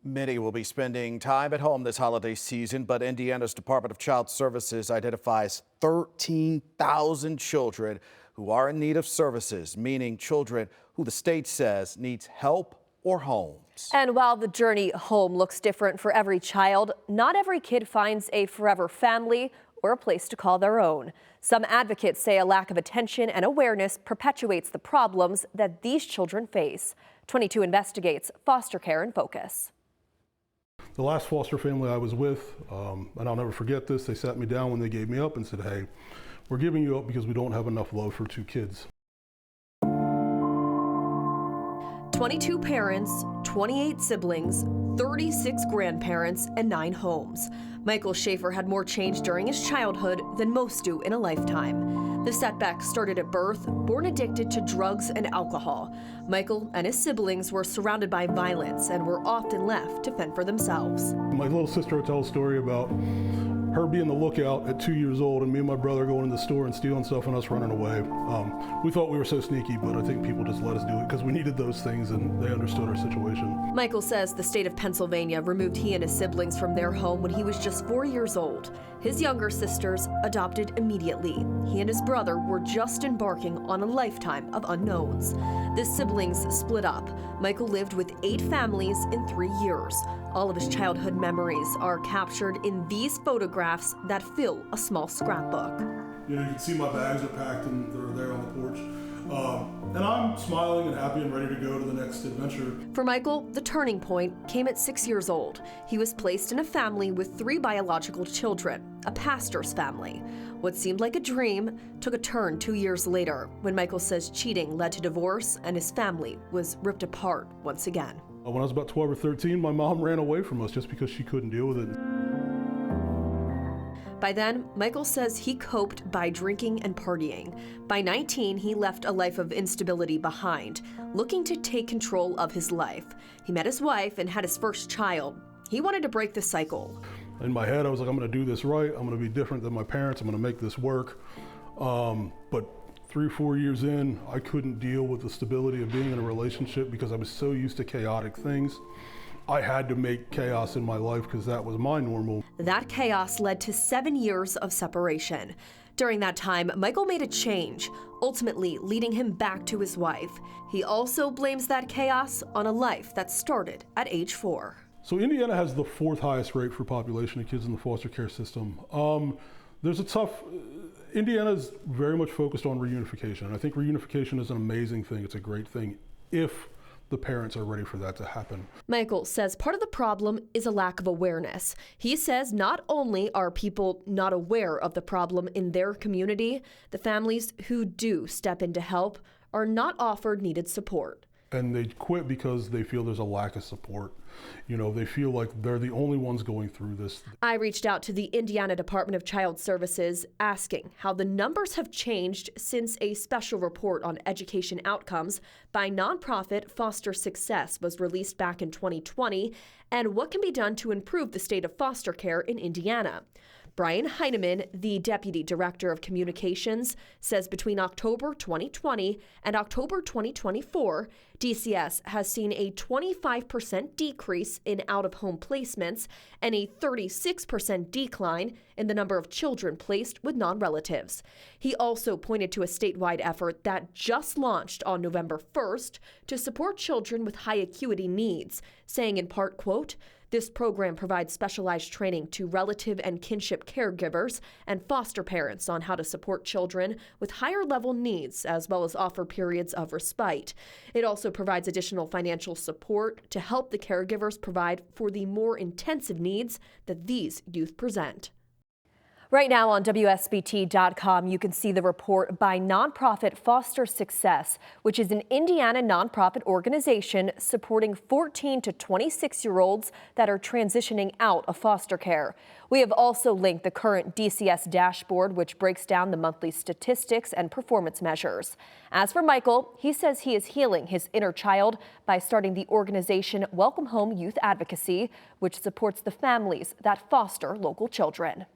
Many will be spending time at home this holiday season, but Indiana's Department of Child Services identifies 13,000 children who are in need of services, meaning children who the state says needs help or homes. And while the journey home looks different for every child, not every kid finds a forever family or a place to call their own. Some advocates say a lack of attention and awareness perpetuates the problems that these children face. 22 investigates foster care in focus. The last foster family I was with, and I'll never forget this, they sat me down when they gave me up and said, "Hey, we're giving you up because we don't have enough love for 2 kids." 22 parents, 28 siblings, 36 grandparents, and 9 homes. Michael Schaefer had more change during his childhood than most do in a lifetime. The setback started at birth, born addicted to drugs and alcohol. Michael and his siblings were surrounded by violence and were often left to fend for themselves. My little sister would tell a story about her being the lookout at 2 years old and me and my brother going in the store and stealing stuff and us running away. We thought we were so sneaky, but I think people just let us do it because we needed those things and they understood our situation. Michael says the state of Pennsylvania removed he and his siblings from their home when he was just 4 years old. His younger sisters adopted immediately. He and his brother were just embarking on a lifetime of unknowns. The siblings split up. Michael lived with 8 families in 3 years. All of his childhood memories are captured in these photographs that fill a small scrapbook. You can see my bags are packed and they're there on the porch. And I'm smiling and happy and ready to go to the next adventure. For Michael, the turning point came at 6 years old. He was placed in a family with 3 biological children, a pastor's family. What seemed like a dream took a turn 2 years later when Michael says cheating led to divorce and his family was ripped apart once again. When I was about 12 or 13, my mom ran away from us just because she couldn't deal with it. By then, Michael says he coped by drinking and partying. By 19, he left a life of instability behind, looking to take control of his life. He met his wife and had his first child. He wanted to break the cycle. In my head, I was like, I'm going to do this right. I'm going to be different than my parents. I'm going to make this work. But 3 or 4 years in, I couldn't deal with the stability of being in a relationship because I was so used to chaotic things. I had to make chaos in my life because that was my normal. That chaos led to 7 years of separation. During that time, Michael made a change, ultimately leading him back to his wife. He also blames that chaos on a life that started at age 4. So Indiana has the 4th highest rate for population of kids in the foster care system. Indiana's very much focused on reunification. I think reunification is an amazing thing. It's a great thing if the parents are ready for that to happen. Michael says part of the problem is a lack of awareness. He says not only are people not aware of the problem in their community, the families who do step in to help are not offered needed support. And they quit because they feel there's a lack of support. They feel like they're the only ones going through this. I reached out to the Indiana Department of Child Services asking how the numbers have changed since a special report on education outcomes by nonprofit Foster Success was released back in 2020 and what can be done to improve the state of foster care in Indiana. Brian Heineman, the Deputy Director of Communications, says between October 2020 and October 2024, DCS has seen a 25% decrease in out-of-home placements and a 36% decline in the number of children placed with non-relatives. He also pointed to a statewide effort that just launched on November 1st to support children with high acuity needs, saying in part, quote, "This program provides specialized training to relative and kinship caregivers and foster parents on how to support children with higher level needs, as well as offer periods of respite. It also provides additional financial support to help the caregivers provide for the more intensive needs that these youth present." Right now on WSBT.com, you can see the report by nonprofit Foster Success, which is an Indiana nonprofit organization supporting 14 to 26-year-olds that are transitioning out of foster care. We have also linked the current DCS dashboard, which breaks down the monthly statistics and performance measures. As for Michael, he says he is healing his inner child by starting the organization Welcome Home Youth Advocacy, which supports the families that foster local children.